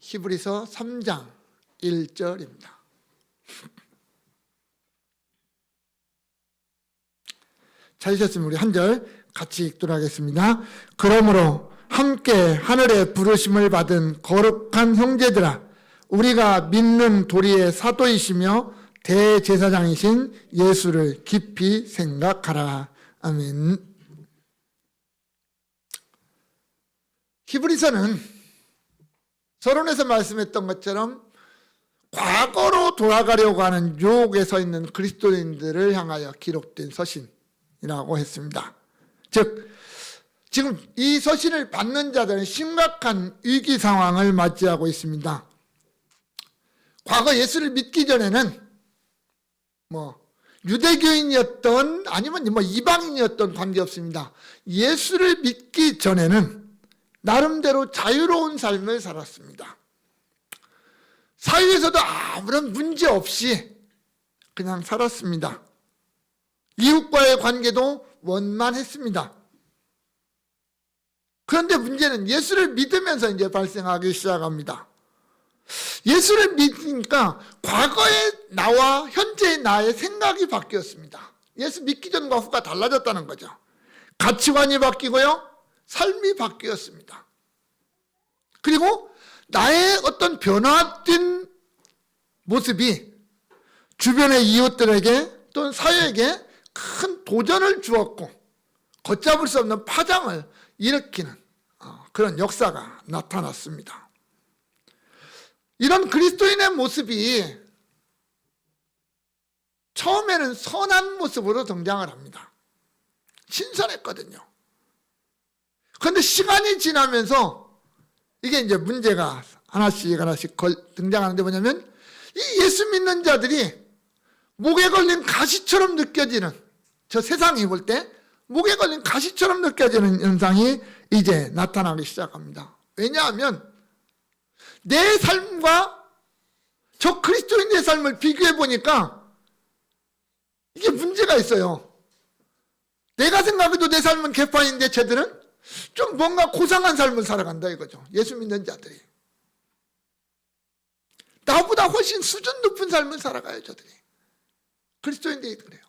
히브리서 3장 1절입니다. 찾으셨으면 우리 한 절 같이 읽도록 하겠습니다. 그러므로 함께 하늘의 부르심을 받은 거룩한 형제들아, 우리가 믿는 도리의 사도이시며 대제사장이신 예수를 깊이 생각하라. 아멘. 히브리서는 서론에서 말씀했던 것처럼 과거로 돌아가려고 하는 유혹에 서 있는 그리스도인들을 향하여 기록된 서신이라고 했습니다. 즉, 지금 이 서신을 받는 자들은 심각한 위기 상황을 맞이하고 있습니다. 과거 예수를 믿기 전에는 유대교인이었던 아니면 이방인이었던 관계없습니다. 예수를 믿기 전에는 나름대로 자유로운 삶을 살았습니다. 사회에서도 아무런 문제 없이 그냥 살았습니다. 이웃과의 관계도 원만했습니다. 그런데 문제는 예수를 믿으면서 이제 발생하기 시작합니다. 예수를 믿으니까 과거의 나와 현재의 나의 생각이 바뀌었습니다. 예수 믿기 전과 후가 달라졌다는 거죠. 가치관이 바뀌고요, 삶이 바뀌었습니다. 그리고 나의 어떤 변화된 모습이 주변의 이웃들에게 또는 사회에게 큰 도전을 주었고 걷잡을 수 없는 파장을 일으키는 그런 역사가 나타났습니다. 이런 그리스도인의 모습이 처음에는 선한 모습으로 등장을 합니다. 신선했거든요. 그런데 시간이 지나면서 이게 이제 문제가 하나씩 등장하는데 뭐냐면 이 예수 믿는 자들이 목에 걸린 가시처럼 느껴지는, 저 세상이 볼 때 목에 걸린 가시처럼 느껴지는 현상이 이제 나타나기 시작합니다. 왜냐하면 내 삶과 저 그리스도인의 삶을 비교해 보니까 이게 문제가 있어요. 내가 생각해도 내 삶은 개판인데 쟤들은 좀 뭔가 고상한 삶을 살아간다 이거죠. 예수 믿는 자들이. 나보다 훨씬 수준 높은 삶을 살아가요, 저들이. 그리스도인들이 그래요.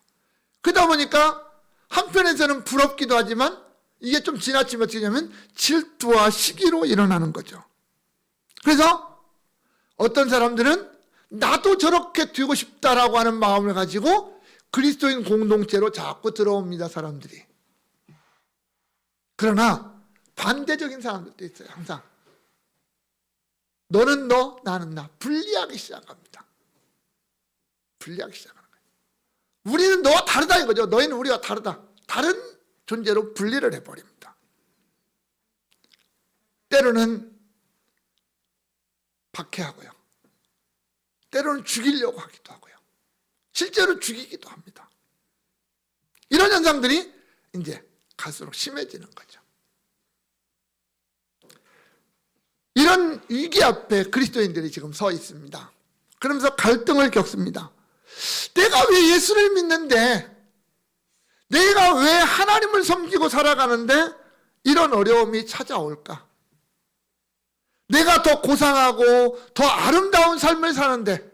그러다 보니까 한편에서는 부럽기도 하지만 이게 좀 지나치면 어떻게 되냐면 질투와 시기로 일어나는 거죠. 그래서 어떤 사람들은 나도 저렇게 되고 싶다라고 하는 마음을 가지고 그리스도인 공동체로 자꾸 들어옵니다, 사람들이. 그러나 반대적인 사람들도 있어요, 항상. 너는 너, 나는 나. 분리하기 시작합니다. 분리하기 시작하는 거예요. 우리는 너와 다르다 이거죠. 너희는 우리와 다르다. 다른 존재로 분리를 해버립니다. 때로는 박해하고요. 때로는 죽이려고 하기도 하고요. 실제로 죽이기도 합니다. 이런 현상들이 이제 갈수록 심해지는 거죠. 이런 위기 앞에 그리스도인들이 지금 서 있습니다. 그러면서 갈등을 겪습니다. 내가 왜 예수를 믿는데, 내가 왜 하나님을 섬기고 살아가는데 이런 어려움이 찾아올까? 내가 더 고상하고 더 아름다운 삶을 사는데,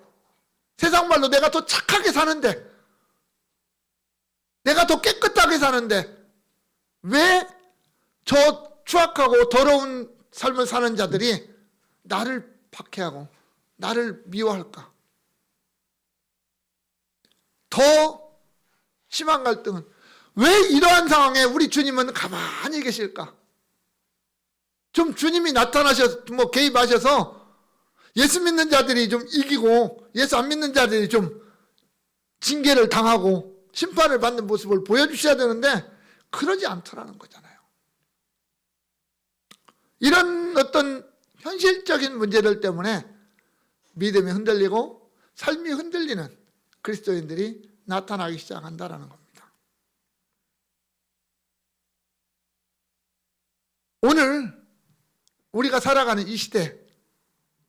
세상 말로 내가 더 착하게 사는데, 내가 더 깨끗하게 사는데 왜 저 추악하고 더러운 삶을 사는 자들이 나를 박해하고 나를 미워할까? 더 심한 갈등은 왜 이러한 상황에 우리 주님은 가만히 계실까? 좀 주님이 나타나셔서 개입하셔서 예수 믿는 자들이 좀 이기고 예수 안 믿는 자들이 좀 징계를 당하고 심판을 받는 모습을 보여주셔야 되는데 그러지 않더라는 거잖아요. 이런 어떤 현실적인 문제들 때문에 믿음이 흔들리고 삶이 흔들리는 그리스도인들이 나타나기 시작한다는 겁니다. 오늘 우리가 살아가는 이 시대,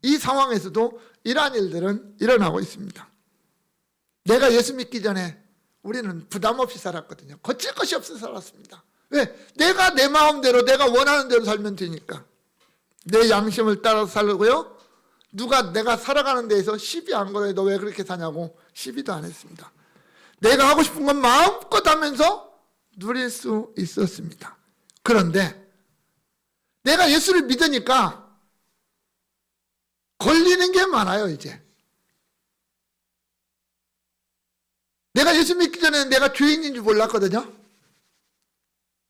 이 상황에서도 이러한 일들은 일어나고 있습니다. 내가 예수 믿기 전에 우리는 부담 없이 살았거든요. 거칠 것이 없어서 살았습니다. 왜? 내가 내 마음대로 내가 원하는 대로 살면 되니까. 내 양심을 따라서 살고요. 누가 내가 살아가는 데에서 시비 안 걸어요. 너 왜 그렇게 사냐고 시비도 안 했습니다. 내가 하고 싶은 건 마음껏 하면서 누릴 수 있었습니다. 그런데 내가 예수를 믿으니까 걸리는 게 많아요. 이제 내가 예수 믿기 전에는 내가 죄인인 줄 몰랐거든요.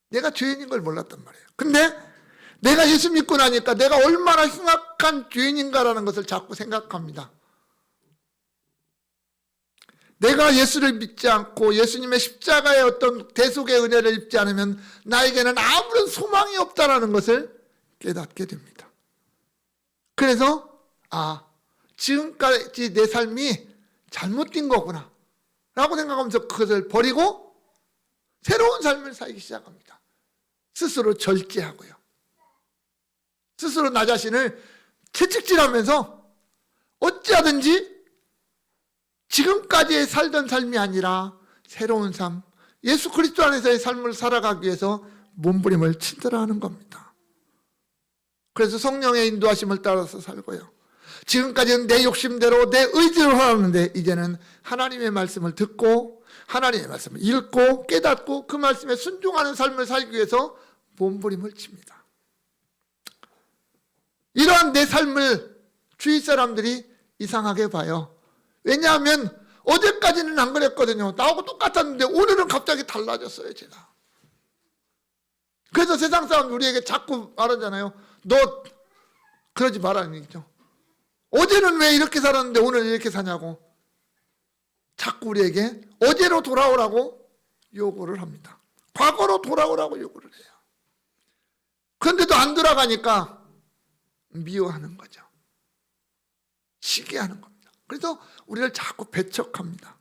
내가 죄인인 걸 몰랐단 말이에요. 근데 내가 예수 믿고 나니까 내가 얼마나 흉악한 죄인인가라는 것을 자꾸 생각합니다. 내가 예수를 믿지 않고 예수님의 십자가의 어떤 대속의 은혜를 입지 않으면 나에게는 아무런 소망이 없다는 것을 깨닫게 됩니다. 그래서 지금까지 내 삶이 잘못된 거구나 라고 생각하면서 그것을 버리고 새로운 삶을 살기 시작합니다. 스스로 절제하고요. 스스로 나 자신을 채찍질하면서 어찌하든지 지금까지 살던 삶이 아니라 새로운 삶, 예수 그리스도 안에서의 삶을 살아가기 위해서 몸부림을 치더라 하는 겁니다. 그래서 성령의 인도하심을 따라서 살고요. 지금까지는 내 욕심대로 내 의지로 살았는데 이제는 하나님의 말씀을 듣고 하나님의 말씀을 읽고 깨닫고 그 말씀에 순종하는 삶을 살기 위해서 몸부림을 칩니다. 이러한 내 삶을 주위 사람들이 이상하게 봐요. 왜냐하면 어제까지는 안 그랬거든요. 나하고 똑같았는데 오늘은 갑자기 달라졌어요. 제가. 그래서 세상 사람 우리에게 자꾸 말하잖아요. 너 그러지 말라는 얘기죠. 어제는 왜 이렇게 살았는데 오늘 이렇게 사냐고. 자꾸 우리에게 어제로 돌아오라고 요구를 합니다. 과거로 돌아오라고 요구를 해요. 그런데도 안 돌아가니까 미워하는 거죠. 시기하는 겁니다. 그래서 우리를 자꾸 배척합니다.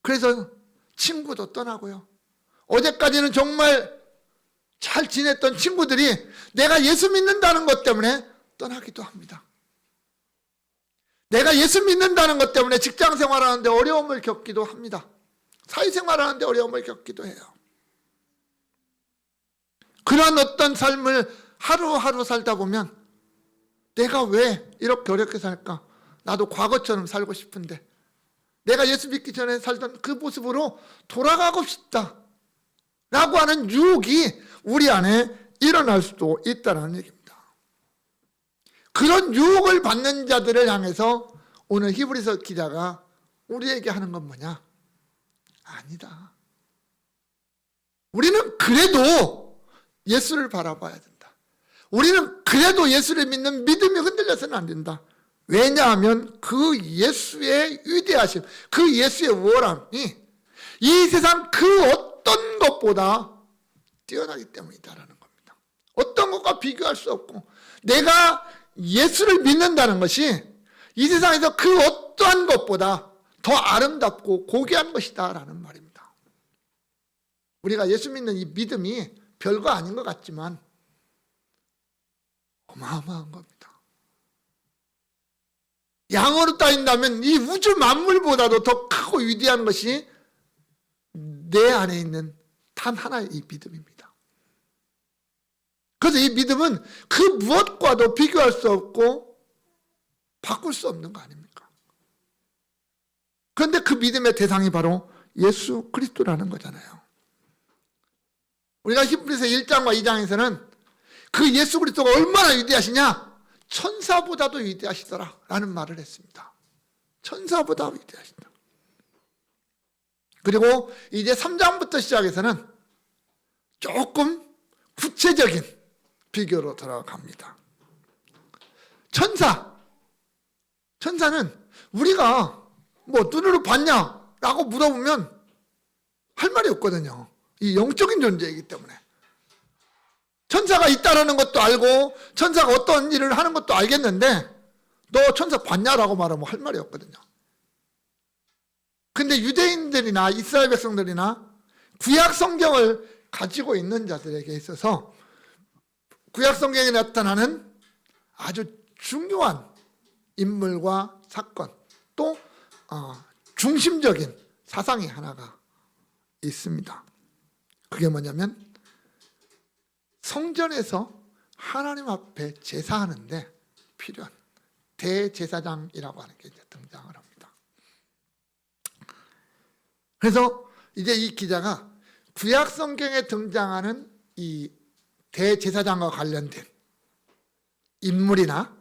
그래서 친구도 떠나고요. 어제까지는 정말 잘 지냈던 친구들이 내가 예수 믿는다는 것 때문에 떠나기도 합니다. 내가 예수 믿는다는 것 때문에 직장 생활하는데 어려움을 겪기도 합니다. 사회생활하는데 어려움을 겪기도 해요. 그런 어떤 삶을 하루하루 살다 보면 내가 왜 이렇게 어렵게 살까? 나도 과거처럼 살고 싶은데 내가 예수 믿기 전에 살던 그 모습으로 돌아가고 싶다 라고 하는 유혹이 우리 안에 일어날 수도 있다는 얘기입니다. 그런 유혹을 받는 자들을 향해서 오늘 히브리서 기자가 우리에게 하는 건 뭐냐? 아니다. 우리는 그래도 예수를 바라봐야 된다. 우리는 그래도 예수를 믿는 믿음이 흔들려서는 안 된다. 왜냐하면 그 예수의 위대하심, 그 예수의 우월함이 이 세상 그 어떤 것보다 뛰어나기 때문이다라는 겁니다. 어떤 것과 비교할 수 없고 내가 예수를 믿는다는 것이 이 세상에서 그 어떠한 것보다 더 아름답고 고귀한 것이다라는 말입니다. 우리가 예수 믿는 이 믿음이 별거 아닌 것 같지만 어마어마한 겁니다. 양으로 따진다면 이 우주 만물보다도 더 크고 위대한 것이 내 안에 있는 단 하나의 이 믿음입니다. 그래서 이 믿음은 그 무엇과도 비교할 수 없고 바꿀 수 없는 거 아닙니까? 그런데 그 믿음의 대상이 바로 예수 그리스도라는 거잖아요. 우리가 히브리서 1장과 2장에서는 그 예수 그리스도가 얼마나 위대하시냐? 천사보다도 위대하시더라 라는 말을 했습니다. 천사보다 위대하시다. 그리고 이제 3장부터 시작해서는 조금 구체적인 비교로 들어갑니다. 천사는 우리가 뭐 눈으로 봤냐? 라고 물어보면 할 말이 없거든요. 이 영적인 존재이기 때문에. 천사가 있다라는 것도 알고 천사가 어떤 일을 하는 것도 알겠는데 너 천사 봤냐라고 말하면 할 말이 없거든요. 근데 유대인들이나 이스라엘 백성들이나 구약 성경을 가지고 있는 자들에게 있어서 구약 성경에 나타나는 아주 중요한 인물과 사건 또 중심적인 사상이 하나가 있습니다. 그게 뭐냐면 성전에서 하나님 앞에 제사하는데 필요한 대제사장이라고 하는 게 이제 등장을 합니다. 그래서 이제 이 기자가 구약 성경에 등장하는 이 대제사장과 관련된 인물이나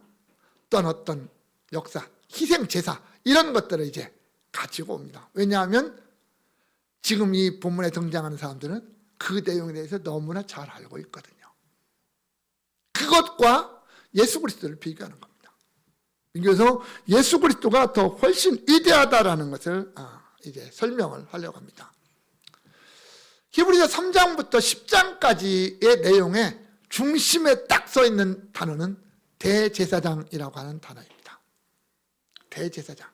또는 어떤 역사, 희생제사 이런 것들을 이제 가지고 옵니다. 왜냐하면 지금 이 본문에 등장하는 사람들은 그 내용에 대해서 너무나 잘 알고 있거든요. 그것과 예수 그리스도를 비교하는 겁니다. 그래서 예수 그리스도가 더 훨씬 위대하다라는 것을 이제 설명을 하려고 합니다. 히브리서 3장부터 10장까지의 내용에 중심에 딱 서 있는 단어는 대제사장이라고 하는 단어입니다. 대제사장.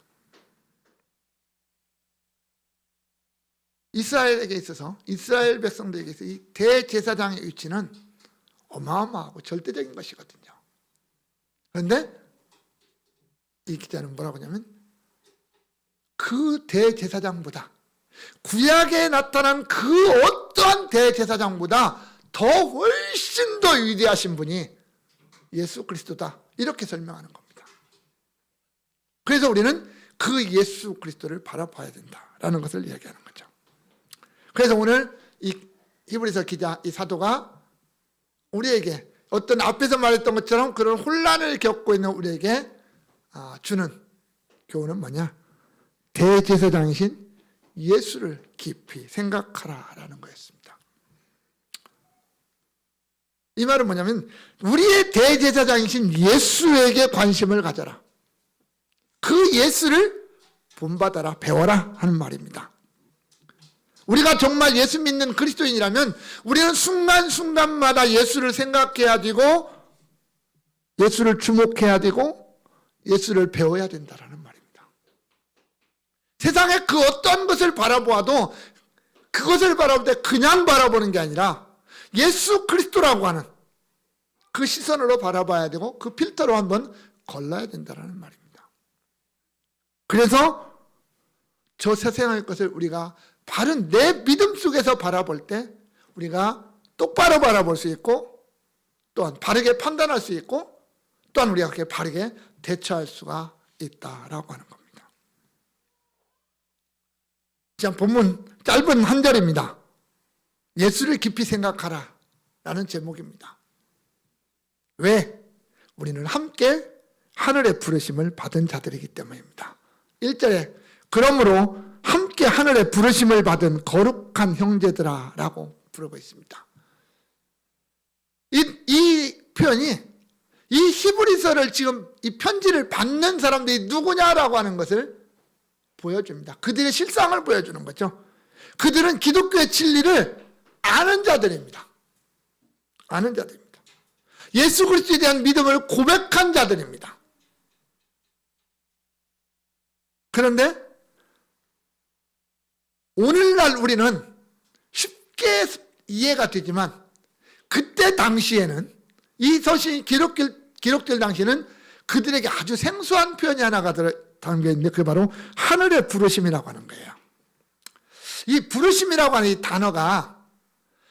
이스라엘에게 있어서, 이스라엘 백성들에게 있어서 이 대제사장의 위치는 어마어마하고 절대적인 것이거든요. 그런데 이 기자는 뭐라고 하냐면 그 대제사장보다, 구약에 나타난 그 어떠한 대제사장보다 더 훨씬 더 위대하신 분이 예수 그리스도다, 이렇게 설명하는 겁니다. 그래서 우리는 그 예수 그리스도를 바라봐야 된다라는 것을 이야기하는 거죠. 그래서 오늘 이 히브리서 기자, 이 사도가 우리에게 어떤 앞에서 말했던 것처럼 그런 혼란을 겪고 있는 우리에게 주는 교훈은 뭐냐? 대제사장이신 예수를 깊이 생각하라라는 거였습니다. 이 말은 뭐냐면 우리의 대제사장이신 예수에게 관심을 가져라. 그 예수를 본받아라, 배워라 하는 말입니다. 우리가 정말 예수 믿는 그리스도인이라면 우리는 순간순간마다 예수를 생각해야 되고 예수를 주목해야 되고 예수를 배워야 된다는 말입니다. 세상의 그 어떤 것을 바라보아도 그것을 바라볼 때 그냥 바라보는 게 아니라 예수 그리스도라고 하는 그 시선으로 바라봐야 되고 그 필터로 한번 걸러야 된다는 말입니다. 그래서 저 세상의 것을 우리가 바른 내 믿음 속에서 바라볼 때 우리가 똑바로 바라볼 수 있고 또한 바르게 판단할 수 있고 또한 우리가 그렇게 바르게 대처할 수가 있다라고 하는 겁니다. 자, 본문 짧은 한 절입니다. 예수를 깊이 생각하라 라는 제목입니다. 왜? 우리는 함께 하늘의 부르심을 받은 자들이기 때문입니다. 1절에 그러므로 함께 하늘의 부르심을 받은 거룩한 형제들아 라고 부르고 있습니다. 이 표현이 이 히브리서를 지금 이 편지를 받는 사람들이 누구냐라고 하는 것을 보여줍니다. 그들의 실상을 보여주는 거죠. 그들은 기독교의 진리를 아는 자들입니다. 아는 자들입니다. 예수 그리스도에 대한 믿음을 고백한 자들입니다. 그런데 오늘날 우리는 쉽게 이해가 되지만 그때 당시에는 이 서신이 기록될 당시에는 그들에게 아주 생소한 표현이 하나가 담겨 있는데 그게 바로 하늘의 부르심이라고 하는 거예요. 이 부르심이라고 하는 이 단어가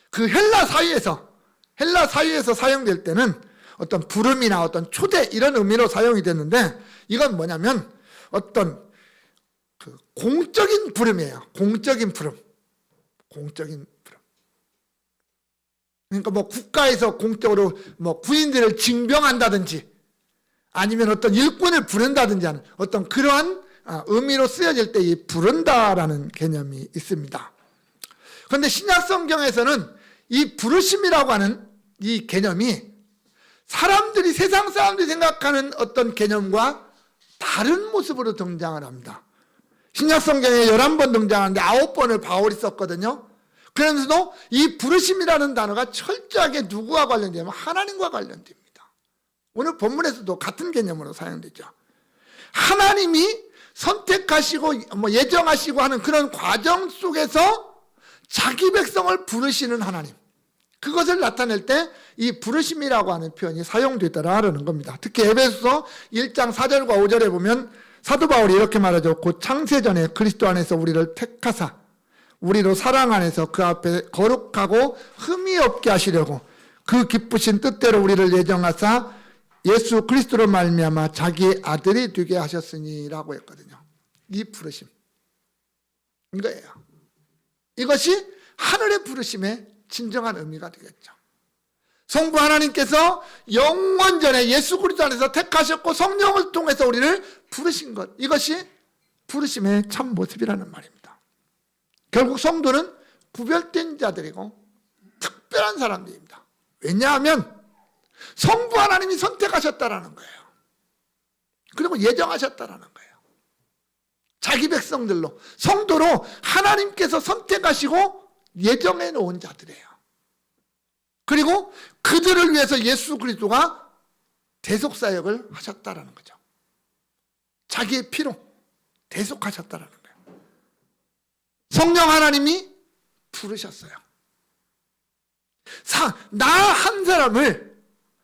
그 헬라 사회에서 사용될 때는 어떤 부름이나 어떤 초대 이런 의미로 사용이 됐는데 이건 뭐냐면 어떤 그 공적인 부름이에요. 공적인 부름. 그러니까 뭐 국가에서 공적으로 뭐 군인들을 징병한다든지 아니면 어떤 일꾼을 부른다든지 하는 어떤 그러한 의미로 쓰여질 때 이 부른다라는 개념이 있습니다. 그런데 신약 성경에서는 이 부르심이라고 하는 이 개념이 세상 사람들이 생각하는 어떤 개념과 다른 모습으로 등장을 합니다. 신약 성경에 11번 등장하는데 9번을 바울이 썼거든요. 그러면서도 이 부르심이라는 단어가 철저하게 누구와 관련되냐면 하나님과 관련됩니다. 오늘 본문에서도 같은 개념으로 사용되죠. 하나님이 선택하시고 예정하시고 하는 그런 과정 속에서 자기 백성을 부르시는 하나님, 그것을 나타낼 때 이 부르심이라고 하는 표현이 사용되더라라는 겁니다. 특히 에베소서 1장 4절과 5절에 보면 사도 바울이 이렇게 말하죠. 곧 창세전에 그리스도 안에서 우리를 택하사 우리로 사랑 안에서 그 앞에 거룩하고 흠이 없게 하시려고 그 기쁘신 뜻대로 우리를 예정하사 예수 그리스도로 말미암아 자기의 아들이 되게 하셨으니라고 했거든요. 이 부르심 이거예요. 이것이 하늘의 부르심의 진정한 의미가 되겠죠. 성부 하나님께서 영원전에 예수 그리스도 안에서 택하셨고 성령을 통해서 우리를 부르신 것, 이것이 부르심의 참 모습이라는 말입니다. 결국 성도는 구별된 자들이고 특별한 사람들입니다. 왜냐하면 성부 하나님이 선택하셨다라는 거예요. 그리고 예정하셨다라는 거예요. 자기 백성들로, 성도로 하나님께서 선택하시고 예정해 놓은 자들이에요. 그리고 그들을 위해서 예수 그리스도가 대속사역을 하셨다라는 거죠. 자기의 피로 대속하셨다라는 거예요. 성령 하나님이 부르셨어요. 나 한 사람을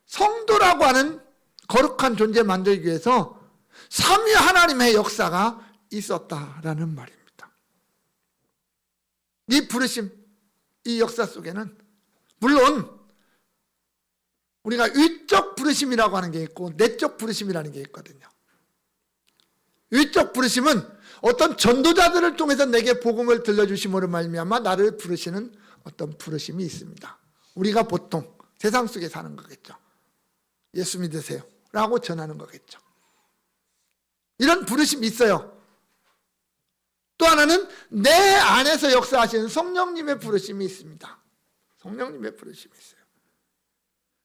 성도라고 하는 거룩한 존재 만들기 위해서 삼위 하나님의 역사가 있었다라는 말입니다. 이 부르심, 이 역사 속에는 물론 우리가 위적 부르심이라고 하는 게 있고 내적 부르심이라는 게 있거든요. 위적 부르심은 어떤 전도자들을 통해서 내게 복음을 들려주심으로 말미암아 나를 부르시는 어떤 부르심이 있습니다. 우리가 보통 세상 속에 사는 거겠죠. 예수 믿으세요 라고 전하는 거겠죠. 이런 부르심이 있어요. 또 하나는 내 안에서 역사하시는 성령님의 부르심이 있습니다. 성령님의 부르심이 있어요.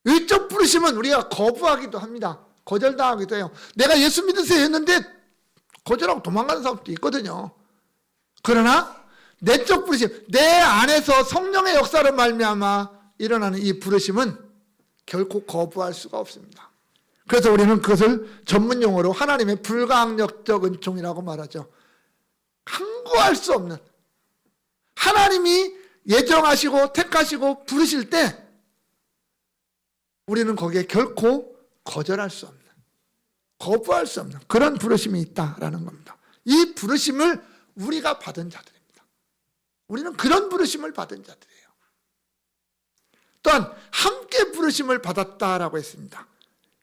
위적 부르심은 우리가 거부하기도 합니다. 거절당하기도 해요. 내가 예수 믿으세요 했는데 거절하고 도망가는 사람도 있거든요. 그러나 내적 부르심, 내 안에서 성령의 역사를 말미암아 일어나는 이 부르심은 결코 거부할 수가 없습니다. 그래서 우리는 그것을 전문용어로 하나님의 불가항력적 은총이라고 말하죠. 항구할 수 없는, 하나님이 예정하시고 택하시고 부르실 때 우리는 거기에 결코 거절할 수 없는, 거부할 수 없는 그런 부르심이 있다라는 겁니다. 이 부르심을 우리가 받은 자들입니다. 우리는 그런 부르심을 받은 자들이에요. 또한 함께 부르심을 받았다라고 했습니다.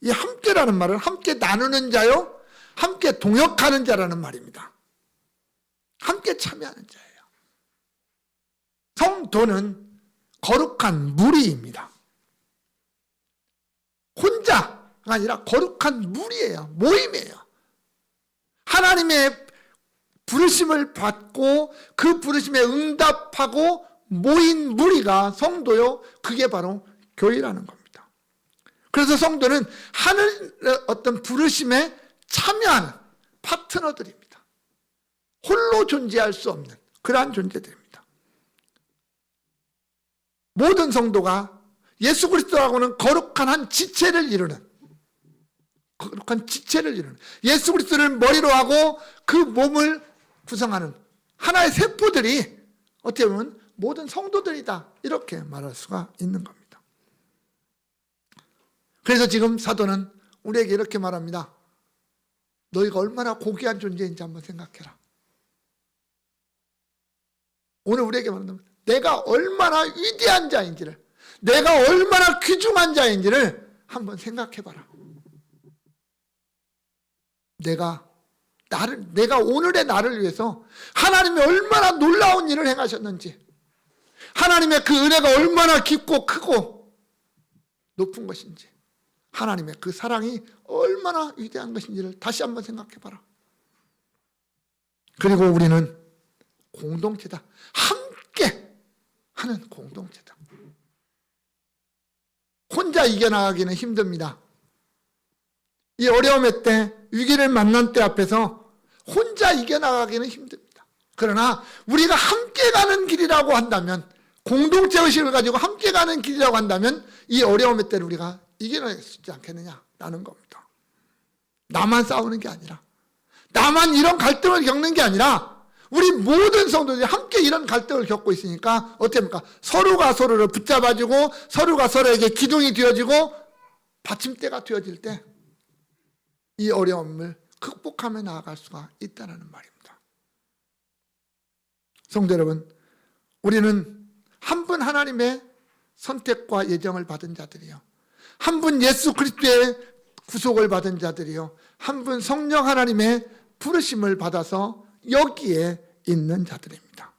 이 함께라는 말은 함께 나누는 자요, 함께 동역하는 자라는 말입니다. 함께 참여하는 자예요. 성도는 거룩한 무리입니다. 혼자가 아니라 거룩한 무리예요. 모임이에요. 하나님의 부르심을 받고 그 부르심에 응답하고 모인 무리가 성도요, 그게 바로 교회라는 겁니다. 그래서 성도는 하늘의 어떤 부르심에 참여하는 파트너들입니다. 홀로 존재할 수 없는 그러한 존재들입니다. 모든 성도가 예수 그리스도라고는 거룩한 한 지체를 이루는, 거룩한 지체를 이루는, 예수 그리스도를 머리로 하고 그 몸을 구성하는 하나의 세포들이 어떻게 보면 모든 성도들이다, 이렇게 말할 수가 있는 겁니다. 그래서 지금 사도는 우리에게 이렇게 말합니다. 너희가 얼마나 고귀한 존재인지 한번 생각해라. 오늘 우리에게 말한다면 내가 얼마나 위대한 자인지를, 내가 얼마나 귀중한 자인지를 한번 생각해봐라. 내가 오늘의 나를 위해서 하나님이 얼마나 놀라운 일을 행하셨는지, 하나님의 그 은혜가 얼마나 깊고 크고 높은 것인지, 하나님의 그 사랑이 얼마나 위대한 것인지를 다시 한번 생각해봐라. 그리고 우리는 공동체다. 함께 하는 공동체다. 혼자 이겨나가기는 힘듭니다. 이 어려움의 때, 위기를 만난 때 앞에서 혼자 이겨나가기는 힘듭니다. 그러나 우리가 함께 가는 길이라고 한다면, 공동체 의식을 가지고 함께 가는 길이라고 한다면 이 어려움의 때를 우리가 이겨낼 수 있지 않겠느냐라는 겁니다. 나만 싸우는 게 아니라, 나만 이런 갈등을 겪는 게 아니라 우리 모든 성도들이 함께 이런 갈등을 겪고 있으니까 어떻게 합니까? 서로가 서로를 붙잡아주고 서로가 서로에게 기둥이 되어지고 받침대가 되어질 때 이 어려움을 극복하며 나아갈 수가 있다는 말입니다. 성도 여러분, 우리는 한 분 하나님의 선택과 예정을 받은 자들이요, 한 분 예수 그리스도의 구속을 받은 자들이요, 한 분 성령 하나님의 부르심을 받아서 여기에 있는 자들입니다.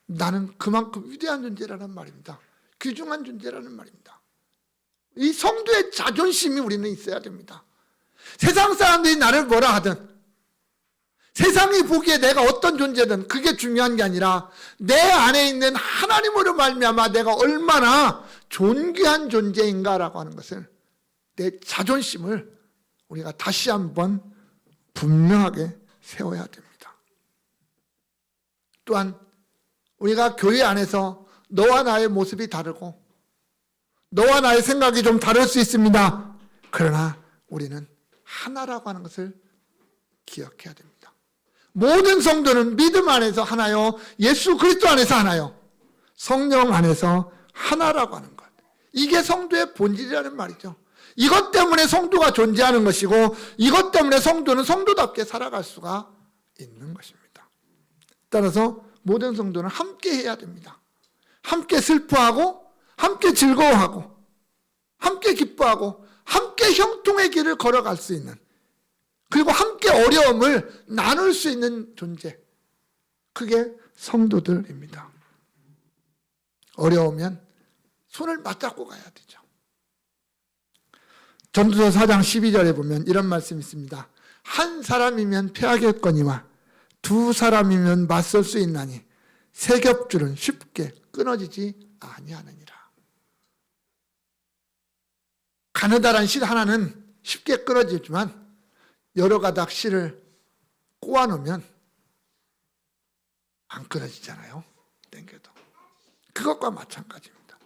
나는 그만큼 위대한 존재라는 말입니다. 귀중한 존재라는 말입니다. 이 성도의 자존심이 우리는 있어야 됩니다. 세상 사람들이 나를 뭐라 하든, 세상이 보기에 내가 어떤 존재든 그게 중요한 게 아니라 내 안에 있는 하나님으로 말미암아 내가 얼마나 존귀한 존재인가라고 하는 것을, 내 자존심을 우리가 다시 한번 분명하게 세워야 됩니다. 또한 우리가 교회 안에서 너와 나의 모습이 다르고 너와 나의 생각이 좀 다를 수 있습니다. 그러나 우리는 하나라고 하는 것을 기억해야 됩니다. 모든 성도는 믿음 안에서 하나요, 예수 그리스도 안에서 하나요, 성령 안에서 하나라고 하는 것. 이게 성도의 본질이라는 말이죠. 이것 때문에 성도가 존재하는 것이고, 이것 때문에 성도는 성도답게 살아갈 수가 있는 것입니다. 따라서 모든 성도는 함께 해야 됩니다. 함께 슬퍼하고, 함께 즐거워하고, 함께 기뻐하고, 함께 형통의 길을 걸어갈 수 있는, 그리고 함께 어려움을 나눌 수 있는 존재, 그게 성도들입니다. 어려우면 손을 맞잡고 가야 되죠. 전도서 4장 12절에 보면 이런 말씀이 있습니다. 한 사람이면 패하겠거니와 두 사람이면 맞설 수 있나니 세 겹줄은 쉽게 끊어지지 아니하느니라. 가느다란 실 하나는 쉽게 끊어지지만 여러 가닥 실을 꼬아놓으면 안 끊어지잖아요. 당겨도. 그것과 마찬가지입니다.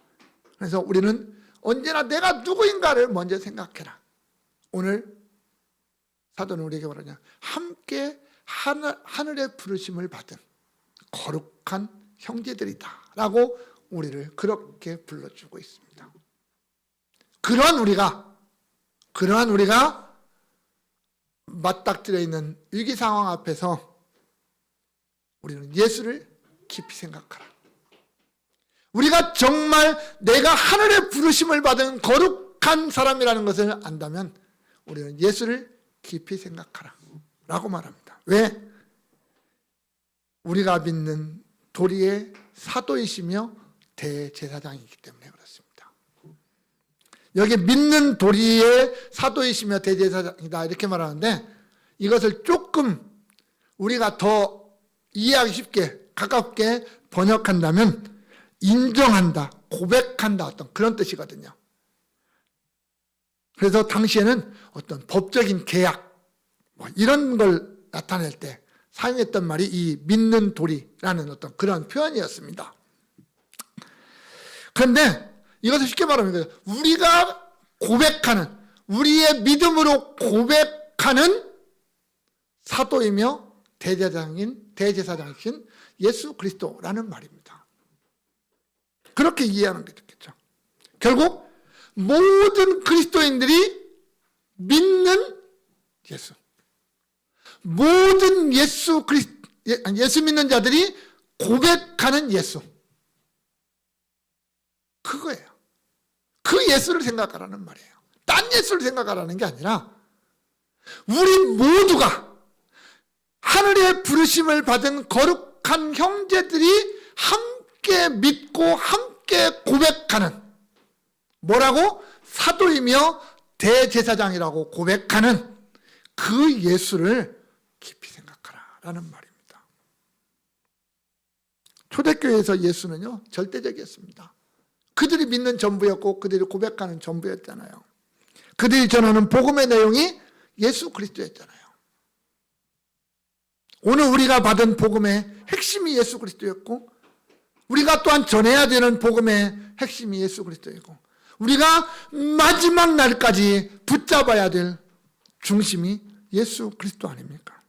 그래서 우리는 언제나 내가 누구인가를 먼저 생각해라. 오늘 사도는 우리에게 뭐라냐, 함께 하늘의 부르심을 받은 거룩한 형제들이다 라고 우리를 그렇게 불러주고 있습니다. 그러한 우리가 맞닥뜨려 있는 위기 상황 앞에서 우리는 예수를 깊이 생각하라. 우리가 정말 내가 하늘의 부르심을 받은 거룩한 사람이라는 것을 안다면 우리는 예수를 깊이 생각하라 라고 말합니다. 왜? 우리가 믿는 도리의 사도이시며 대제사장이기 때문에 그렇습니다. 여기 믿는 도리의 사도이시며 대제사장이다 이렇게 말하는데, 이것을 조금 우리가 더 이해하기 쉽게 가깝게 번역한다면 인정한다, 고백한다, 어떤 그런 뜻이거든요. 그래서 당시에는 어떤 법적인 계약 이런 걸 나타낼 때 사용했던 말이 이 믿는 도리라는 어떤 그런 표현이었습니다. 그런데 이것을 쉽게 말하면 우리가 고백하는, 우리의 믿음으로 고백하는 사도이며 대제사장이신 예수 그리스도라는 말입니다. 그렇게 이해하는 게 좋겠죠. 결국 모든 그리스도인들이 믿는 예수, 모든 예수 믿는 자들이 고백하는 예수, 그거예요. 그 예수를 생각하라는 말이에요. 딴 예수를 생각하라는 게 아니라 우리 모두가 하늘의 부르심을 받은 거룩한 형제들이 함께 믿고 함께 고백하는, 뭐라고? 사도이며 대제사장이라고 고백하는 그 예수를 깊이 생각하라라는 말입니다. 초대교회에서 예수는요 절대적이었습니다. 그들이 믿는 전부였고 그들이 고백하는 전부였잖아요. 그들이 전하는 복음의 내용이 예수 그리스도였잖아요. 오늘 우리가 받은 복음의 핵심이 예수 그리스도였고, 우리가 또한 전해야 되는 복음의 핵심이 예수 그리스도이고, 우리가 마지막 날까지 붙잡아야 될 중심이 예수 그리스도 아닙니까?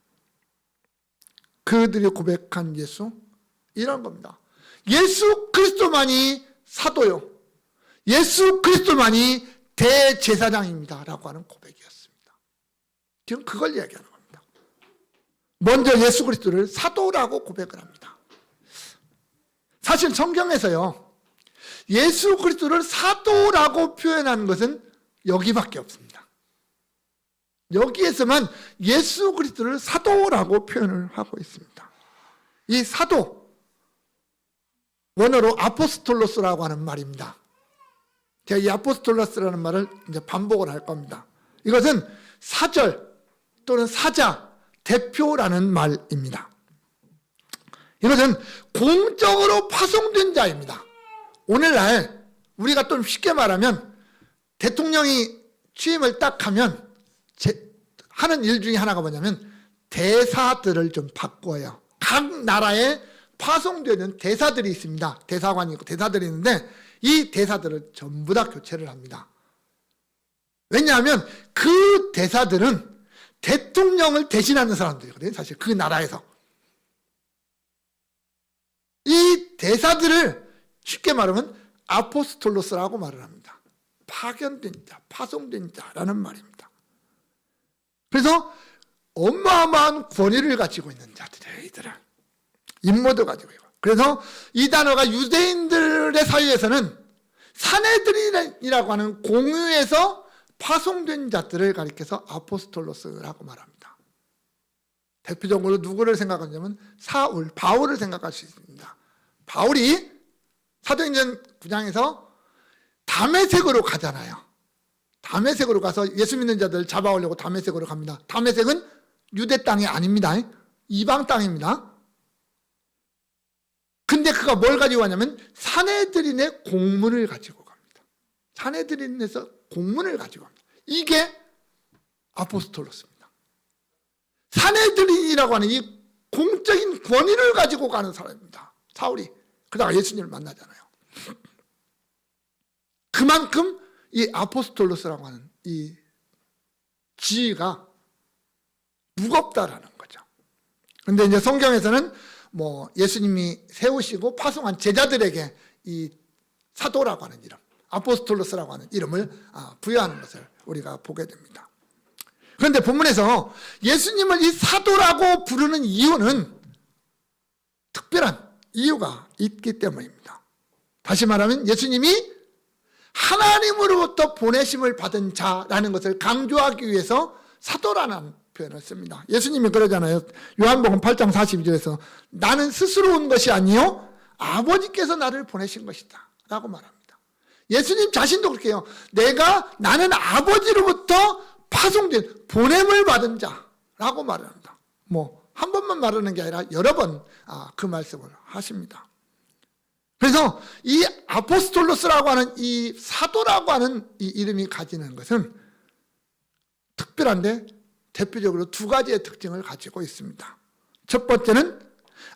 그들이 고백한 예수, 이런 겁니다. 예수 그리스도만이 사도요, 예수 그리스도만이 대제사장입니다 라고 하는 고백이었습니다. 지금 그걸 이야기하는 겁니다. 먼저 예수 그리스도를 사도라고 고백을 합니다. 사실 성경에서요 예수 그리스도를 사도라고 표현하는 것은 여기밖에 없습니다. 여기에서만 예수 그리스도를 사도라고 표현을 하고 있습니다. 이 사도, 원어로 아포스톨로스라고 하는 말입니다. 제가 이 아포스톨로스라는 말을 이제 반복을 할 겁니다. 이것은 사절 또는 사자, 대표라는 말입니다. 이것은 공적으로 파송된 자입니다. 오늘날 우리가 좀 쉽게 말하면 대통령이 취임을 딱 하면 하는 일 중에 하나가 뭐냐면 대사들을 좀 바꿔요. 각 나라에 파송되는 대사들이 있습니다. 대사관이 있고 대사들이 있는데 이 대사들을 전부 다 교체를 합니다. 왜냐하면 그 대사들은 대통령을 대신하는 사람들이거든요. 사실 그 나라에서. 이 대사들을 쉽게 말하면 아포스톨로스라고 말을 합니다. 파견된 자, 파송된 자라는 말입니다. 그래서 어마어마한 권위를 가지고 있는 자들이에요. 이들은 임무도 가지고 있고. 그래서 이 단어가 유대인들의 사이에서는 사내들이라고 하는 공유에서 파송된 자들을 가리켜서 아포스톨로스라고 말합니다. 대표적으로 누구를 생각하냐면 사울, 바울을 생각할 수 있습니다. 바울이 사도행전 9장에서 다메섹으로 가잖아요. 다메섹으로 가서 예수 믿는 자들 잡아오려고 다메섹으로 갑니다. 다메섹은 유대 땅이 아닙니다. 이방 땅입니다. 근데 그가 뭘 가지고 가냐면 사내들인의 공문을 가지고 갑니다. 사내들인에서 공문을 가지고 갑니다. 이게 아포스톨로스입니다. 사내들인이라고 하는 이 공적인 권위를 가지고 가는 사람입니다. 사울이. 그러다가 예수님을 만나잖아요. 그만큼 이 아포스톨로스라고 하는 이 지위가 무겁다라는 거죠. 그런데 이제 성경에서는 뭐 예수님이 세우시고 파송한 제자들에게 이 사도라고 하는 이름, 아포스톨로스라고 하는 이름을 부여하는 것을 우리가 보게 됩니다. 그런데 본문에서 예수님을 이 사도라고 부르는 이유는 특별한 이유가 있기 때문입니다. 다시 말하면 예수님이 하나님으로부터 보내심을 받은 자라는 것을 강조하기 위해서 사도라는 표현을 씁니다. 예수님이 그러잖아요. 요한복음 8장 42절에서 나는 스스로 온 것이 아니요 아버지께서 나를 보내신 것이다 라고 말합니다. 예수님 자신도 그렇게 해요. 나는 아버지로부터 파송된 보냄을 받은 자라고 말을 합니다. 뭐 한 번만 말하는 게 아니라 여러 번 그 말씀을 하십니다. 그래서 이 아포스톨로스라고 하는 이 사도라고 하는 이 이름이 가지는 것은 특별한데 대표적으로 두 가지의 특징을 가지고 있습니다. 첫 번째는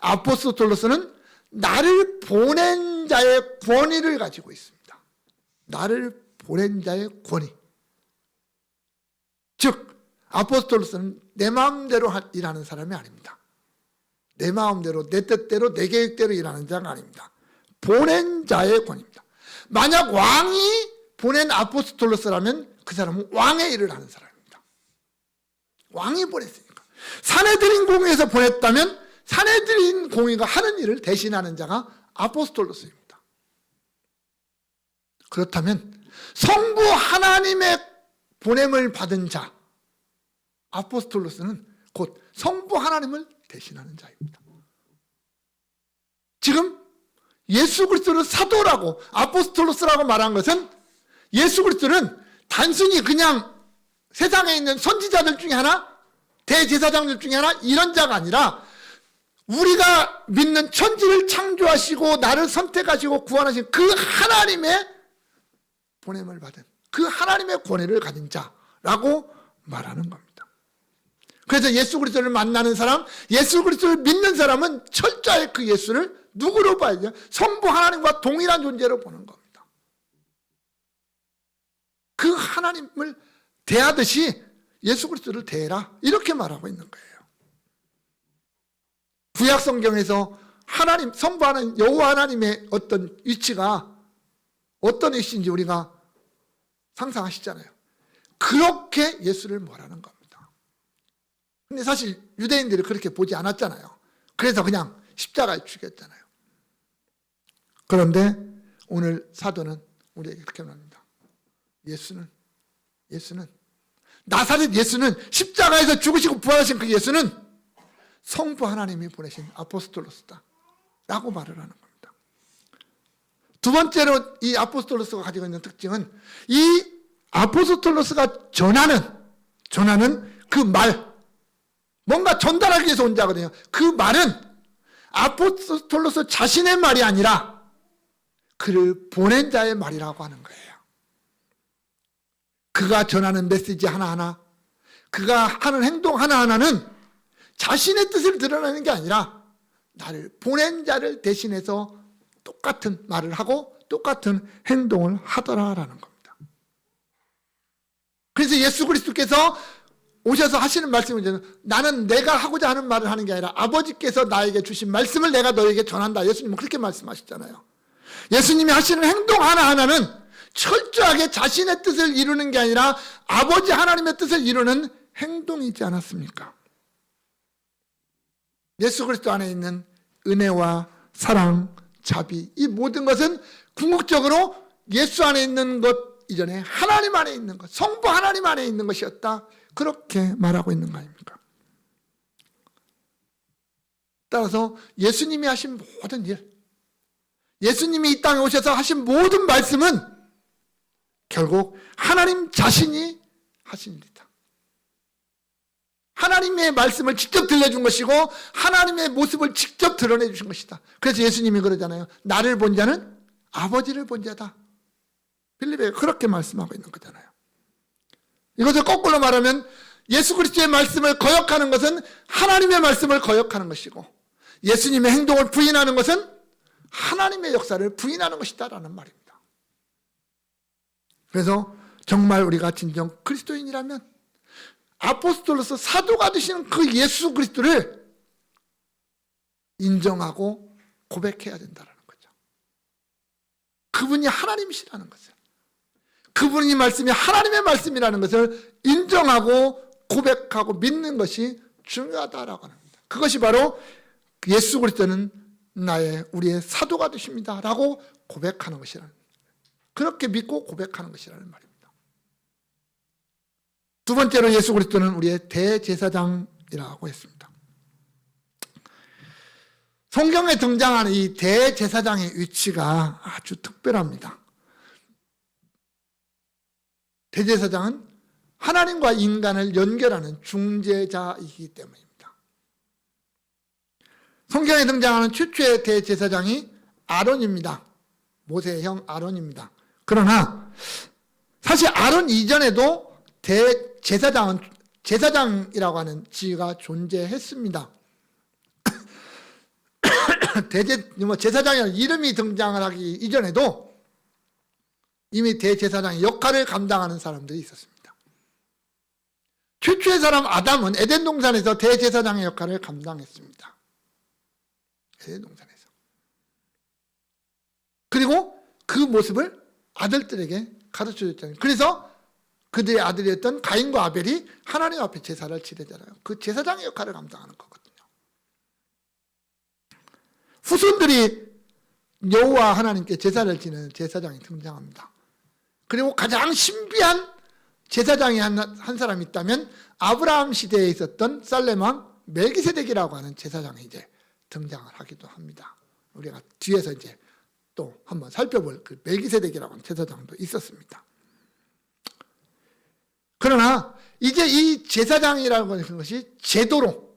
아포스톨로스는 나를 보낸 자의 권위를 가지고 있습니다. 나를 보낸 자의 권위. 즉 아포스톨로스는 내 마음대로 일하는 사람이 아닙니다. 내 마음대로, 내 뜻대로, 내 계획대로 일하는 자가 아닙니다. 보낸 자의 권위입니다. 만약 왕이 보낸 아포스톨로스라면 그 사람은 왕의 일을 하는 사람입니다. 왕이 보냈으니까. 사내들인 공의에서 보냈다면 사내들인 공의가 하는 일을 대신하는 자가 아포스톨로스입니다. 그렇다면 성부 하나님의 보냄을 받은 자 아포스톨로스는 곧 성부 하나님을 대신하는 자입니다. 지금 예수 그리스도를 사도라고 아포스톨로스라고 말한 것은 예수 그리스도는 단순히 그냥 세상에 있는 선지자들 중에 하나, 대제사장들 중에 하나 이런 자가 아니라 우리가 믿는 천지를 창조하시고 나를 선택하시고 구원하신 그 하나님의 보냄을 받은 그 하나님의 권위를 가진 자라고 말하는 겁니다. 그래서 예수 그리스도를 만나는 사람, 예수 그리스도를 믿는 사람은 철저히 그 예수를 누구로 봐야죠? 성부 하나님과 동일한 존재로 보는 겁니다. 그 하나님을 대하듯이 예수 그리스도를 대해라 이렇게 말하고 있는 거예요. 구약 성경에서 하나님, 성부 하나님, 여호와 하나님의 어떤 위치가 어떤 위치인지 우리가 상상하시잖아요. 그렇게 예수를 말하는 겁니다. 근데 사실 유대인들이 그렇게 보지 않았잖아요. 그래서 그냥 십자가에 죽였잖아요. 그런데 오늘 사도는 우리에게 그렇게 말합니다. 예수는 예수는, 나사렛 예수는, 십자가에서 죽으시고 부활하신 그 예수는 성부 하나님이 보내신 아포스톨로스다 라고 말을 하는 겁니다. 두 번째로 이 아포스톨로스가 가지고 있는 특징은, 이 아포스톨로스가 전하는 그 말, 뭔가 전달하기 위해서 온 자거든요. 그 말은 아포스톨로스 자신의 말이 아니라 그를 보낸 자의 말이라고 하는 거예요. 그가 전하는 메시지 하나하나, 그가 하는 행동 하나하나는 자신의 뜻을 드러내는 게 아니라 나를 보낸 자를 대신해서 똑같은 말을 하고 똑같은 행동을 하더라라는 겁니다. 그래서 예수 그리스도께서 오셔서 하시는 말씀은, 나는 내가 하고자 하는 말을 하는 게 아니라 아버지께서 나에게 주신 말씀을 내가 너에게 전한다. 예수님은 그렇게 말씀하셨잖아요. 예수님이 하시는 행동 하나하나는 철저하게 자신의 뜻을 이루는 게 아니라 아버지 하나님의 뜻을 이루는 행동이지 않았습니까? 예수 그리스도 안에 있는 은혜와 사랑, 자비, 이 모든 것은 궁극적으로 예수 안에 있는 것 이전에 하나님 안에 있는 것, 성부 하나님 안에 있는 것이었다. 그렇게 말하고 있는 거 아닙니까? 따라서 예수님이 하신 모든 일, 예수님이 이 땅에 오셔서 하신 모든 말씀은 결국 하나님 자신이 하신 일이다. 하나님의 말씀을 직접 들려준 것이고 하나님의 모습을 직접 드러내 주신 것이다. 그래서 예수님이 그러잖아요. 나를 본 자는 아버지를 본 자다. 빌립보가 그렇게 말씀하고 있는 거잖아요. 이것을 거꾸로 말하면 예수 그리스도의 말씀을 거역하는 것은 하나님의 말씀을 거역하는 것이고, 예수님의 행동을 부인하는 것은 하나님의 역사를 부인하는 것이다라는 말입니다. 그래서 정말 우리가 진정 그리스도인이라면 아포스톨로서 사도가 되시는 그 예수 그리스도를 인정하고 고백해야 된다는 거죠. 그분이 하나님이시라는 것을, 그분이 말씀이 하나님의 말씀이라는 것을 인정하고 고백하고 믿는 것이 중요하다라고 합니다. 그것이 바로 예수 그리스도는 우리의 사도가 되십니다 라고 고백하는 것이라는, 그렇게 믿고 고백하는 것이라는 말입니다. 두 번째로 예수 그리스도는 우리의 대제사장이라고 했습니다. 성경에 등장하는 이 대제사장의 위치가 아주 특별합니다. 대제사장은 하나님과 인간을 연결하는 중재자이기 때문입니다. 성경에 등장하는 최초의 대제사장이 아론입니다. 모세의 형 아론입니다. 그러나 사실 아론 이전에도 제사장이라고 하는 지위가 존재했습니다. 제사장이라는 이름이 등장을 하기 이전에도 이미 대제사장의 역할을 감당하는 사람들이 있었습니다. 최초의 사람 아담은 에덴 동산에서 대제사장의 역할을 감당했습니다. 에덴 동산에서. 그리고 그 모습을 아들들에게 가르쳐줬잖아요. 그래서 그들의 아들이었던 가인과 아벨이 하나님 앞에 제사를 지내잖아요. 그 제사장의 역할을 감당하는 거거든요. 후손들이 여호와 하나님께 제사를 지내는 제사장이 등장합니다. 그리고 가장 신비한 제사장이 한 사람이 있다면 아브라함 시대에 있었던 살렘 왕 멜기세덱이라고 하는 제사장이 이제 등장을 하기도 합니다. 우리가 뒤에서 이제 또 한번 살펴볼 그 멜기세덱이라고 하는 제사장도 있었습니다. 그러나 이제 이 제사장이라고 하는 것이 제도로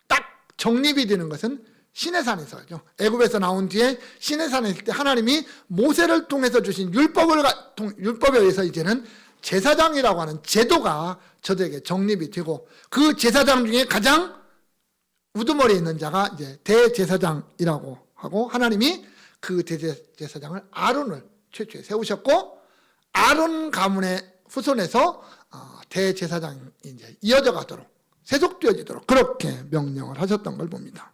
딱 정립이 되는 것은 시내산에서죠. 애굽에서 나온 뒤에 시내산에 있을 때 하나님이 모세를 통해서 주신 율법에 의해서 이제는 제사장이라고 하는 제도가 저들에게 정립이 되고, 그 제사장 중에 가장 우두머리에 있는 자가 이제 대제사장이라고 하고, 하나님이 그 대제사장을 아론을 최초에 세우셨고, 아론 가문의 후손에서 대제사장이 이제 이어져 가도록, 세속되어지도록 그렇게 명령을 하셨던 걸 봅니다.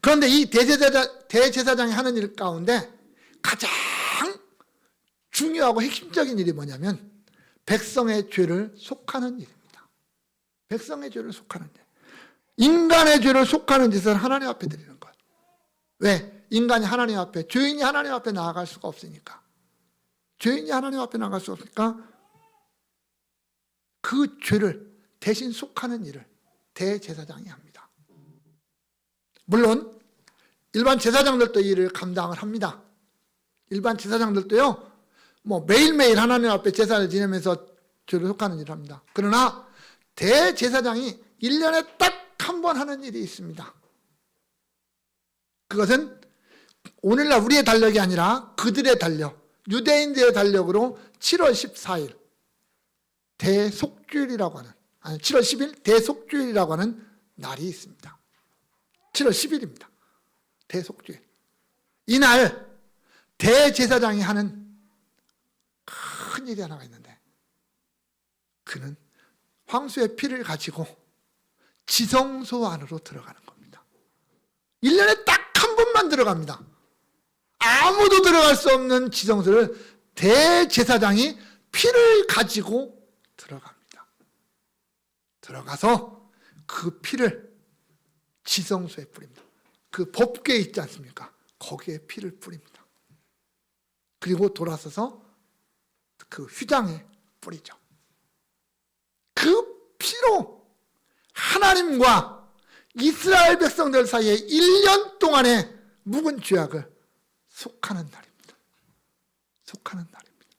그런데 이 대제사장이 하는 일 가운데 가장 중요하고 핵심적인 일이 뭐냐면 백성의 죄를 속하는 일입니다. 백성의 죄를 속하는 일. 인간의 죄를 속하는 짓을 하나님 앞에 드리는 것. 왜? 인간이 하나님 앞에, 죄인이 하나님 앞에 나아갈 수가 없으니까. 죄인이 하나님 앞에 나아갈 수 없으니까 그 죄를 대신 속하는 일을 대제사장이 합니다. 물론 일반 제사장들도 이 일을 감당을 합니다. 일반 제사장들도요, 매일매일 하나님 앞에 제사를 지내면서 죄를 속하는 일을 합니다. 그러나 대제사장이 1년에 딱 한 번 하는 일이 있습니다. 그것은 오늘날 우리의 달력이 아니라 그들의 달력, 유대인들의 달력으로 7월 14일 대속주일이라고 하는, 7월 10일 대속주일이라고 하는 날이 있습니다. 7월 10일입니다. 대속주일. 이날 대제사장이 하는 큰 일이 하나가 있는데, 그는 황소의 피를 가지고 지성소 안으로 들어가는 겁니다. 1년에 딱 한 번만 들어갑니다. 아무도 들어갈 수 없는 지성소를 대제사장이 피를 가지고 들어갑니다. 들어가서 그 피를 지성소에 뿌립니다. 그 법궤 있지 않습니까? 거기에 피를 뿌립니다. 그리고 돌아서서 그 휘장에 뿌리죠. 그 피로 하나님과 이스라엘 백성들 사이에 1년 동안의 묵은 죄악을 속하는 날입니다. 속하는 날입니다.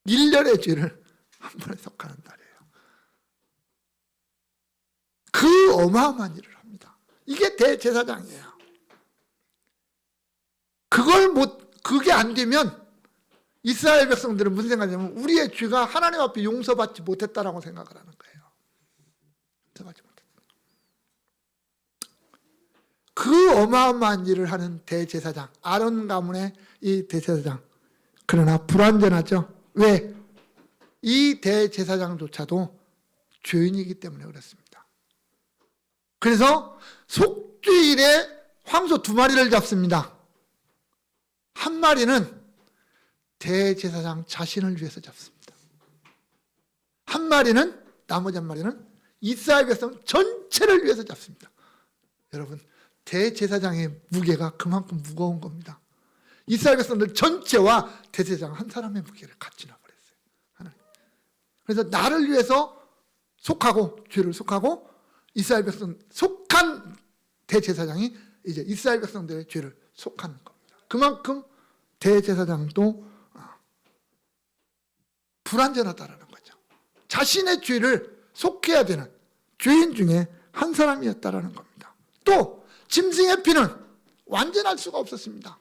1년의 죄를 한 번에 속하는 날이에요. 그 어마어마한 일을 합니다. 이게 대제사장이에요. 그게 안 되면 이스라엘 백성들은 무슨 생각이냐면 우리의 죄가 하나님 앞에 용서받지 못했다라고 생각을 하는 거예요. 용서받지 못했다. 그 어마어마한 일을 하는 대제사장, 아론 가문의 이 대제사장. 그러나 불완전하죠. 왜? 이 대제사장조차도 죄인이기 때문에 그렇습니다. 그래서 속죄일에 황소 2마리를 잡습니다. 한 마리는 대제사장 자신을 위해서 잡습니다. 한 마리는, 나머지 한 마리는 이스라엘 백성 전체를 위해서 잡습니다. 여러분, 대제사장의 무게가 그만큼 무거운 겁니다. 이스라엘 백성들 전체와 대제사장 한 사람의 무게를 같이 놔버렸어요. 하나님. 그래서 나를 위해서 속하고, 죄를 속하고, 이스라엘 백성 속한 대제사장이 이제 이스라엘 백성들의 죄를 속하는 겁니다. 그만큼 대제사장도 불완전하다라는 거죠. 자신의 죄를 속해야 되는 죄인 중에 한 사람이었다라는 겁니다. 또 짐승의 피는 완전할 수가 없었습니다.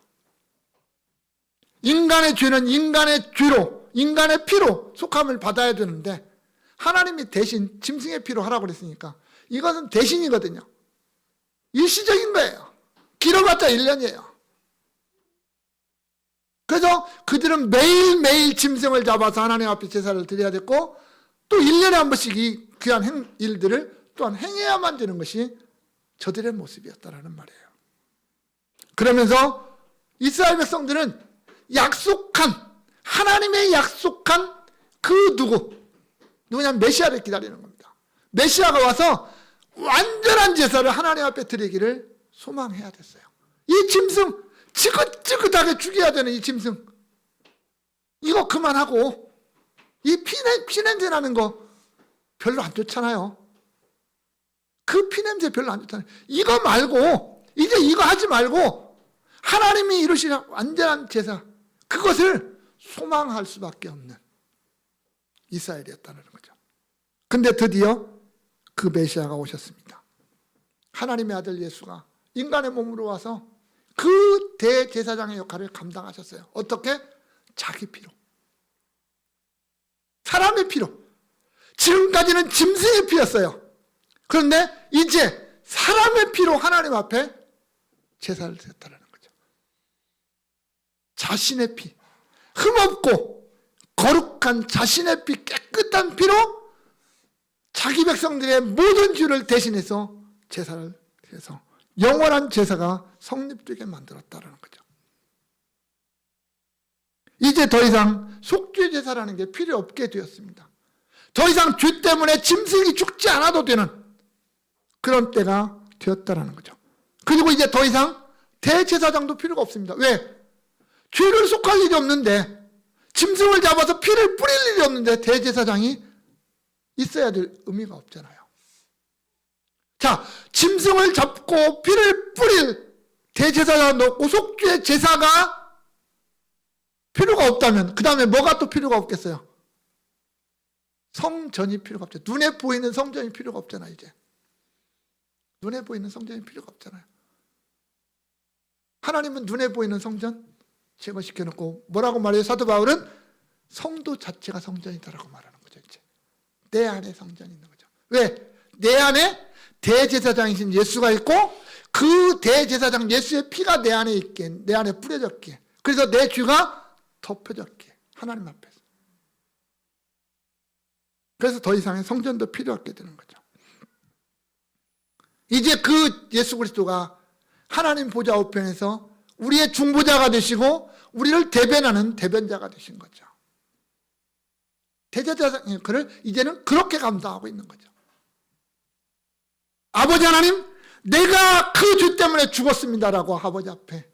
인간의 죄는 인간의 죄로, 인간의 피로 속함을 받아야 되는데 하나님이 대신 짐승의 피로 하라고 그랬으니까 이것은 대신이거든요. 일시적인 거예요. 길어봤자 1년이에요. 그래서 그들은 매일매일 짐승을 잡아서 하나님 앞에 제사를 드려야 됐고, 또 1년에 한 번씩 이 귀한 일들을 또한 행해야만 되는 것이 저들의 모습이었다라는 말이에요. 그러면서 이스라엘 백성들은 하나님의 약속한 그 누구냐면 메시아를 기다리는 겁니다. 메시아가 와서 완전한 제사를 하나님 앞에 드리기를 소망해야 됐어요. 이 짐승, 지긋지긋하게 죽여야 되는 이 짐승, 이거 그만하고, 이 피냄새 나는 거 별로 안 좋잖아요. 그 피냄새 별로 안 좋잖아요. 이거 말고, 이제 이거 하지 말고 하나님이 이루시는 완전한 제사, 그것을 소망할 수밖에 없는 이스라엘이었다는 거죠. 근데 드디어 그 메시아가 오셨습니다. 하나님의 아들 예수가 인간의 몸으로 와서 그 대제사장의 역할을 감당하셨어요. 어떻게? 자기 피로. 사람의 피로. 지금까지는 짐승의 피였어요. 그런데 이제 사람의 피로 하나님 앞에 제사를 드렸다는 거죠. 자신의 피, 흠없고 거룩한 자신의 피, 깨끗한 피로 자기 백성들의 모든 죄를 대신해서 제사를 해서 영원한 제사가 성립되게 만들었다는 거죠. 이제 더 이상 속죄 제사라는 게 필요 없게 되었습니다. 더 이상 죄 때문에 짐승이 죽지 않아도 되는 그런 때가 되었다는 거죠. 그리고 이제 더 이상 대제사장도 필요가 없습니다. 왜? 죄를 속할 일이 없는데 짐승을 잡아서 피를 뿌릴 일이 없는데 대제사장이 있어야 될 의미가 없잖아요. 자, 짐승을 잡고 피를 뿌릴 대제사장 놓고 속죄 제사가 필요가 없다면 그 다음에 뭐가 또 필요가 없겠어요? 성전이 필요가 없죠. 눈에 보이는 성전이 필요가 없잖아요. 이제 눈에 보이는 성전이 필요가 없잖아요. 하나님은 눈에 보이는 성전 제거시켜놓고 뭐라고 말해요? 사도 바울은 성도 자체가 성전이다라고 말하는 거죠. 이제 내 안에 성전이 있는 거죠. 왜? 내 안에 대제사장이신 예수가 있고 그 대제사장 예수의 피가 내 안에 있게, 내 안에 뿌려졌기에, 그래서 내 죄가 덮여졌기에 하나님 앞에서. 그래서 더 이상의 성전도 필요 없게 되는 거죠. 이제 그 예수 그리스도가 하나님 보좌 우편에서 우리의 중보자가 되시고 우리를 대변하는 대변자가 되신 거죠. 대제사장이 그를 이제는 그렇게 감당하고 있는 거죠. 아버지 하나님, 내가 그 죄 때문에 죽었습니다라고 아버지 앞에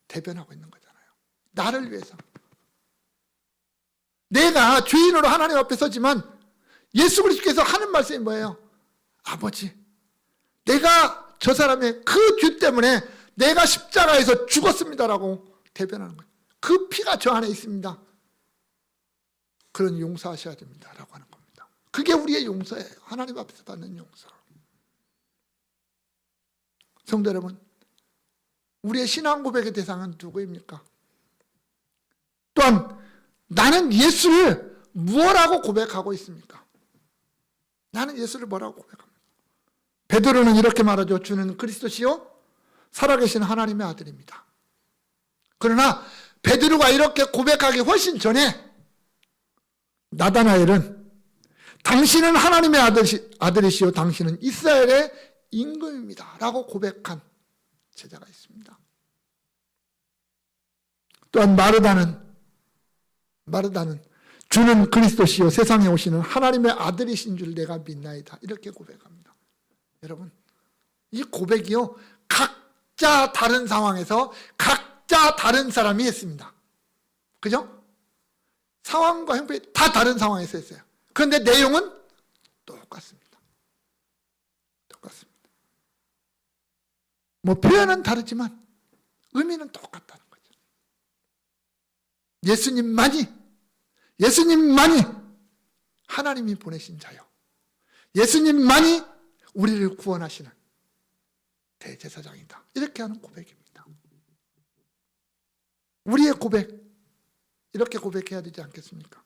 대변하고 있는 거잖아요. 나를 위해서. 내가 죄인으로 하나님 앞에 서지만 예수 그리스도께서 하는 말씀이 뭐예요? 아버지, 내가 저 사람의 그 죄 때문에 내가 십자가에서 죽었습니다라고 대변하는 거예요. 그 피가 저 안에 있습니다. 그런 용서하셔야 됩니다라고 하는 겁니다. 그게 우리의 용서예요. 하나님 앞에서 받는 용서. 성도 여러분, 우리의 신앙 고백의 대상은 누구입니까? 또한 나는 예수를 무엇라고 고백하고 있습니까? 나는 예수를 뭐라고 고백합니까? 베드로는 이렇게 말하죠. 주는 그리스도시요 살아계신 하나님의 아들입니다. 그러나 베드로가 이렇게 고백하기 훨씬 전에 나다나엘은 당신은 하나님의 아들이시요 당신은 이스라엘의 임금입니다 라고 고백한 제자가 있습니다. 또한 마르다는 주는 그리스도시요 세상에 오시는 하나님의 아들이신 줄 내가 믿나이다 이렇게 고백합니다. 여러분, 이 고백이요 각자 다른 상황에서 각자 다른 사람이 했습니다. 그죠? 상황과 형편이 다 다른 상황에서 했어요. 그런데 내용은 똑같습니다. 똑같습니다. 뭐 표현은 다르지만 의미는 똑같다는 거죠. 예수님만이 하나님이 보내신 자요. 예수님만이 우리를 구원하시는 대제사장이다. 이렇게 하는 고백입니다. 우리의 고백, 이렇게 고백해야 되지 않겠습니까?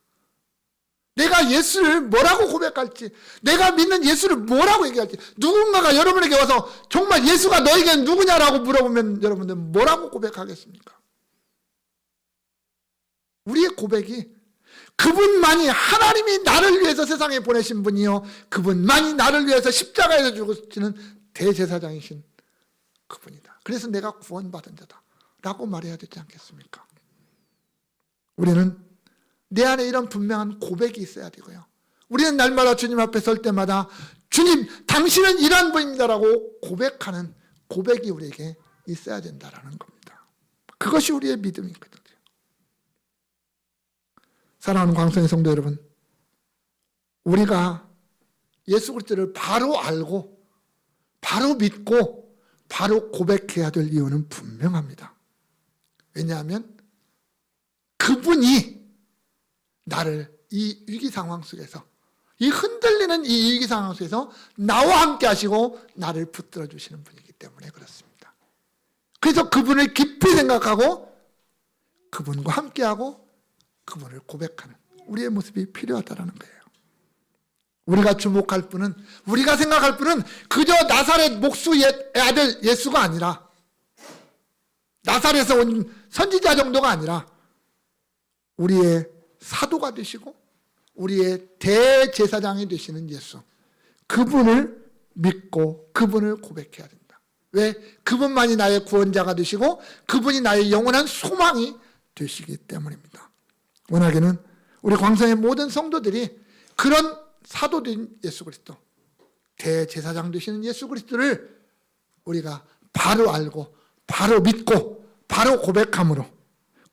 내가 예수를 뭐라고 고백할지, 내가 믿는 예수를 뭐라고 얘기할지, 누군가가 여러분에게 와서 정말 예수가 너에게는 누구냐라고 물어보면 여러분들 뭐라고 고백하겠습니까? 우리의 고백이 그분만이 하나님이 나를 위해서 세상에 보내신 분이요, 그분만이 나를 위해서 십자가에서 죽으시는 대제사장이신 그분이다. 그래서 내가 구원받은 자다 라고 말해야 되지 않겠습니까? 우리는 내 안에 이런 분명한 고백이 있어야 되고요. 우리는 날마다 주님 앞에 설 때마다 주님, 당신은 이러한 분입니다라고 고백하는 고백이 우리에게 있어야 된다라는 겁니다. 그것이 우리의 믿음이거든요. 사랑하는 광성의 성도 여러분, 우리가 예수 그리스도를 바로 알고 바로 믿고 바로 고백해야 될 이유는 분명합니다. 왜냐하면 그분이 나를 이 위기 상황 속에서, 이 흔들리는 이 위기 상황 속에서 나와 함께 하시고 나를 붙들어 주시는 분이기 때문에 그렇습니다. 그래서 그분을 깊이 생각하고 그분과 함께하고 그분을 고백하는 우리의 모습이 필요하다는 거예요. 우리가 주목할 분은, 우리가 생각할 분은 그저 나사렛 목수의 아들 예수가 아니라, 나사렛에서 온 선지자 정도가 아니라 우리의 사도가 되시고 우리의 대제사장이 되시는 예수, 그분을 믿고 그분을 고백해야 된다. 왜? 그분만이 나의 구원자가 되시고 그분이 나의 영원한 소망이 되시기 때문입니다. 원하기는 우리 광성의 모든 성도들이 그런 사도된 예수 그리스도, 대제사장 되시는 예수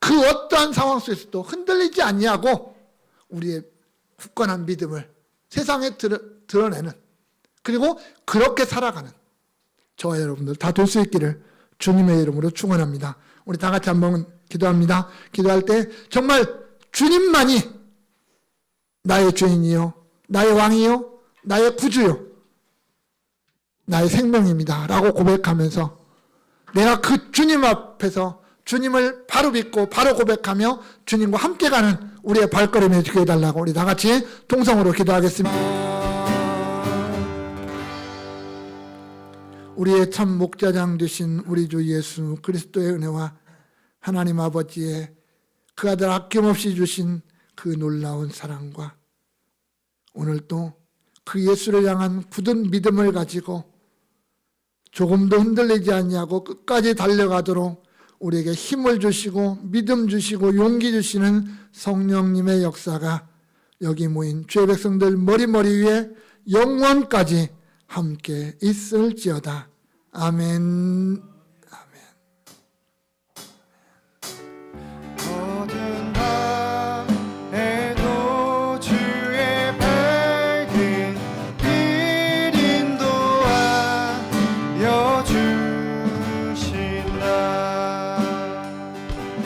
그 어떠한 상황 속에서도 흔들리지 아니하고 우리의 굳건한 믿음을 세상에 드러내는, 그리고 그렇게 살아가는 저와 여러분들 다 될 수 있기를 주님의 이름으로 축원합니다. 우리 다 같이 한번 기도합니다. 기도할 때 정말 주님만이 나의 주인이요, 나의 왕이요, 나의 구주요, 나의 생명입니다 라고 고백하면서 내가 그 주님 앞에서 주님을 바로 믿고 바로 고백하며 주님과 함께 가는 우리의 발걸음이 되게 해달라고 우리 다 같이 동성으로 기도하겠습니다. 우리의 참 목자장 되신 우리 주 예수 그리스도의 은혜와 하나님 아버지의 그 아들 아낌없이 주신 그 놀라운 사랑과 오늘도 그 예수를 향한 굳은 믿음을 가지고 조금도 흔들리지 않냐고 끝까지 달려가도록 우리에게 힘을 주시고 믿음 주시고 용기 주시는 성령님의 역사가 여기 모인 주의 백성들 머리 위에 영원까지 함께 있을지어다. 아멘.